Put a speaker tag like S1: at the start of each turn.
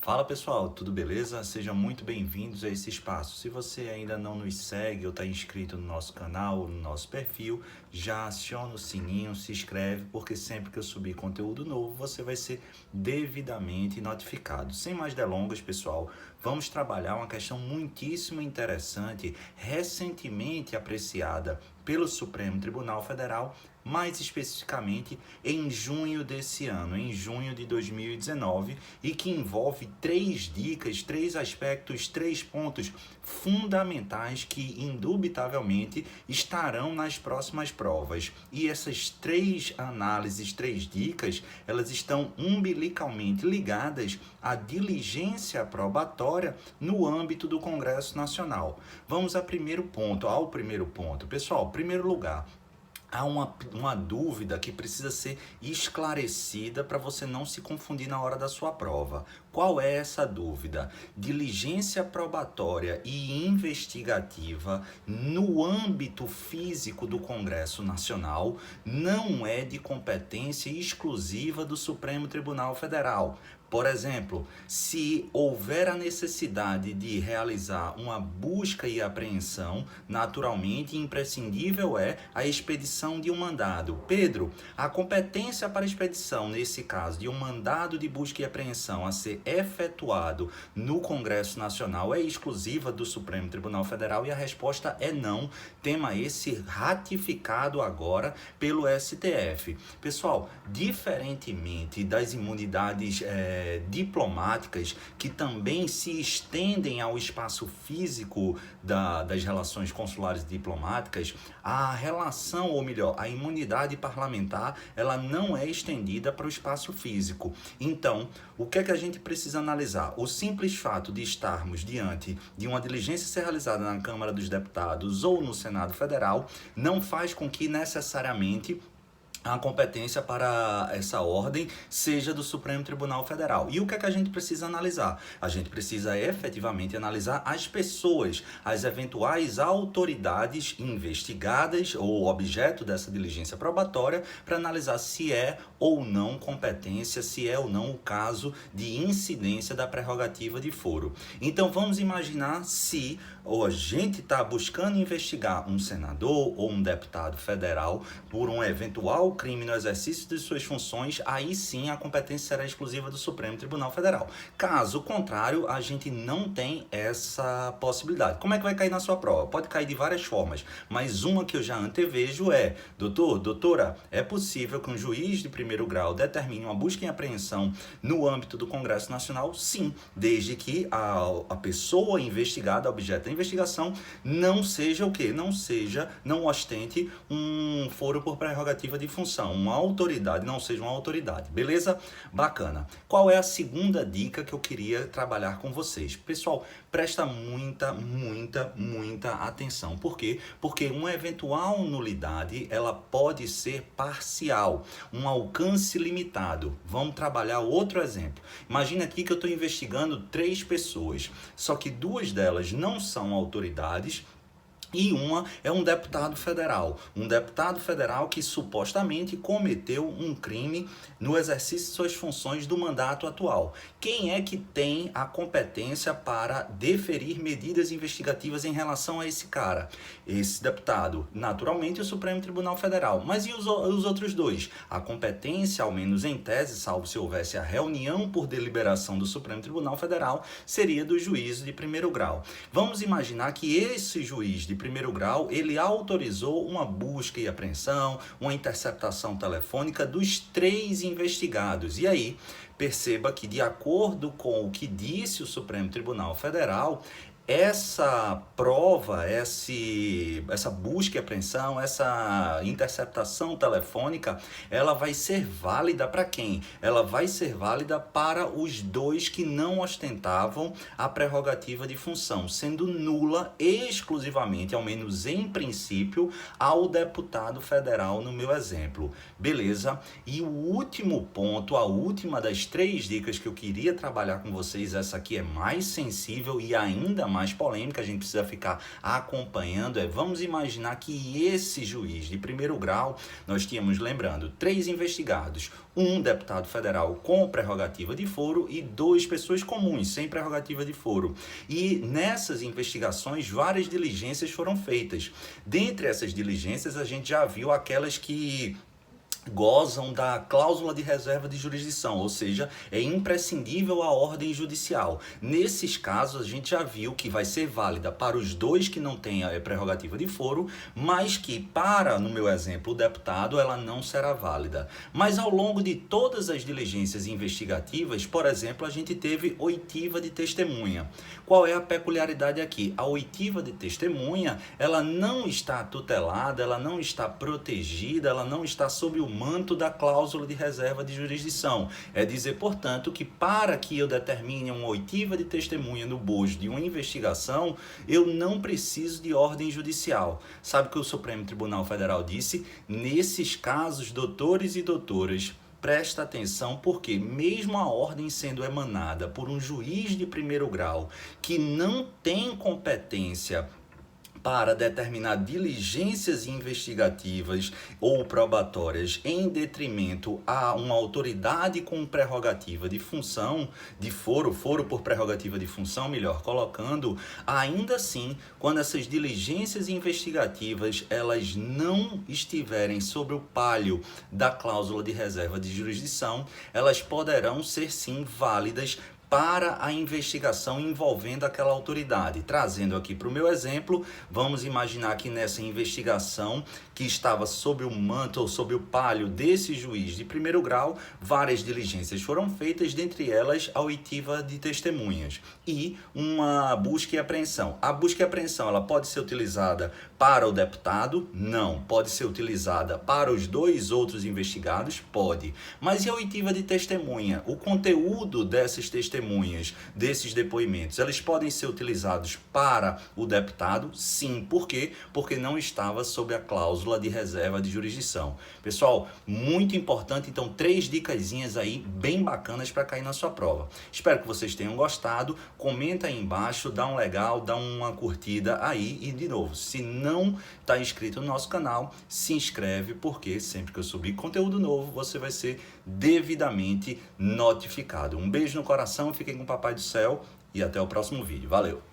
S1: Fala pessoal, tudo beleza? Sejam muito bem-vindos a esse espaço. Se você ainda não nos segue ou está inscrito no nosso canal, no nosso perfil, já aciona o sininho, se inscreve, porque sempre que eu subir conteúdo novo, você vai ser devidamente notificado. Sem mais delongas, pessoal, vamos trabalhar uma questão muitíssimo interessante, recentemente apreciada pelo Supremo Tribunal Federal, mais especificamente em junho desse ano, em junho de 2019, e que envolve três dicas, três aspectos, três pontos fundamentais que indubitavelmente estarão nas próximas provas. E essas três análises, três dicas, elas estão umbilicalmente ligadas à diligência probatória no âmbito do Congresso Nacional. Vamos ao primeiro ponto. Pessoal, em primeiro lugar, há uma dúvida que precisa ser esclarecida para você não se confundir na hora da sua prova. Qual é essa dúvida? Diligência probatória e investigativa no âmbito físico do Congresso Nacional não é de competência exclusiva do Supremo Tribunal Federal. Por exemplo, se houver a necessidade de realizar uma busca e apreensão, naturalmente imprescindível é a expedição de um mandado. Pedro, a competência para a expedição, nesse caso, de um mandado de busca e apreensão a ser efetuado no Congresso Nacional é exclusiva do Supremo Tribunal Federal? E a resposta é não. Tema esse ratificado agora pelo STF. Pessoal, diferentemente das imunidades diplomáticas, que também se estendem ao espaço físico das relações consulares e diplomáticas, a relação, ou melhor, a imunidade parlamentar, ela não é estendida para o espaço físico. Então, o que é que a gente precisa analisar? O simples fato de estarmos diante de uma diligência ser realizada na Câmara dos Deputados ou no Senado Federal não faz com que necessariamente a competência para essa ordem seja do Supremo Tribunal Federal. E o que é que a gente precisa analisar? A gente precisa efetivamente analisar as pessoas, as eventuais autoridades investigadas ou objeto dessa diligência probatória, para analisar se é ou não competência, se é ou não o caso de incidência da prerrogativa de foro. Então vamos imaginar se a gente está buscando investigar um senador ou um deputado federal por um eventual crime no exercício de suas funções, aí sim a competência será exclusiva do Supremo Tribunal Federal. Caso contrário, a gente não tem essa possibilidade. Como é que vai cair na sua prova? Pode cair de várias formas, mas uma que eu já antevejo é: doutora, é possível que um juiz de primeiro grau determine uma busca e apreensão no âmbito do Congresso Nacional? Sim, desde que a pessoa investigada, objeto da investigação, não seja o quê? Não ostente um foro por prerrogativa de função, uma autoridade, não seja uma autoridade, beleza? Bacana. Qual é a segunda dica que eu queria trabalhar com vocês? Pessoal, presta muita atenção. Por quê? Porque uma eventual nulidade, ela pode ser parcial, um alcance limitado. Vamos trabalhar outro exemplo. Imagina aqui que eu estou investigando 3 pessoas, só que 2 delas não são autoridades, e uma é um deputado federal que supostamente cometeu um crime no exercício de suas funções do mandato atual. Quem é que tem a competência para deferir medidas investigativas em relação a esse cara? Esse deputado, naturalmente, o Supremo Tribunal Federal. Mas e os outros 2? A competência, ao menos em tese, salvo se houvesse a reunião por deliberação do Supremo Tribunal Federal, seria do juízo de primeiro grau. Vamos imaginar que esse juiz de primeiro grau, ele autorizou uma busca e apreensão, uma interceptação telefônica dos 3 investigados. E aí, perceba que, de acordo com o que disse o Supremo Tribunal Federal, essa prova, essa busca e apreensão, essa interceptação telefônica, ela vai ser válida para quem? Ela vai ser válida para os 2 que não ostentavam a prerrogativa de função, sendo nula exclusivamente, ao menos em princípio, ao deputado federal no meu exemplo. Beleza? E o último ponto, a última das 3 dicas que eu queria trabalhar com vocês, essa aqui é mais sensível e ainda mais mais polêmica, a gente precisa ficar acompanhando. Vamos imaginar que esse juiz de primeiro grau, nós tínhamos, lembrando, 3 investigados, um deputado federal com prerrogativa de foro e 2 pessoas comuns sem prerrogativa de foro. E nessas investigações, várias diligências foram feitas. Dentre essas diligências, a gente já viu aquelas que gozam da cláusula de reserva de jurisdição, ou seja, é imprescindível a ordem judicial. Nesses casos, a gente já viu que vai ser válida para os 2 que não têm a prerrogativa de foro, mas que para, no meu exemplo, o deputado, ela não será válida. Mas ao longo de todas as diligências investigativas, por exemplo, a gente teve oitiva de testemunha. Qual é a peculiaridade aqui? A oitiva de testemunha, ela não está tutelada, ela não está protegida, ela não está sob o manto da cláusula de reserva de jurisdição. É dizer, portanto, que para que eu determine uma oitiva de testemunha no bojo de uma investigação, eu não preciso de ordem judicial. Sabe o que o Supremo Tribunal Federal disse? Nesses casos, doutores e doutoras, presta atenção, porque mesmo a ordem sendo emanada por um juiz de primeiro grau que não tem competência para determinar diligências investigativas ou probatórias em detrimento a uma autoridade com prerrogativa de função, de foro por prerrogativa de função, melhor colocando, ainda assim, quando essas diligências investigativas elas não estiverem sob o palio da cláusula de reserva de jurisdição, elas poderão ser sim válidas para a investigação envolvendo aquela autoridade. Trazendo aqui para o meu exemplo, vamos imaginar que nessa investigação que estava sob o manto ou sob o palio desse juiz de primeiro grau, várias diligências foram feitas, dentre elas a oitiva de testemunhas e uma busca e apreensão. A busca e apreensão, ela pode ser utilizada para o deputado? Não. Pode ser utilizada para os 2 outros investigados? Pode. Mas e a oitiva de testemunha? O conteúdo dessas testemunhas, desses depoimentos, eles podem ser utilizados para o deputado? Sim. Por quê? Porque não estava sob a cláusula de reserva de jurisdição. Pessoal, muito importante, então 3 dicasinhas aí bem bacanas para cair na sua prova. Espero que vocês tenham gostado. Comenta aí embaixo, dá um legal, dá uma curtida aí e de novo, se não está inscrito no nosso canal, se inscreve, porque sempre que eu subir conteúdo novo, você vai ser devidamente notificado. Um beijo no coração, fiquem com o Papai do Céu e até o próximo vídeo. Valeu!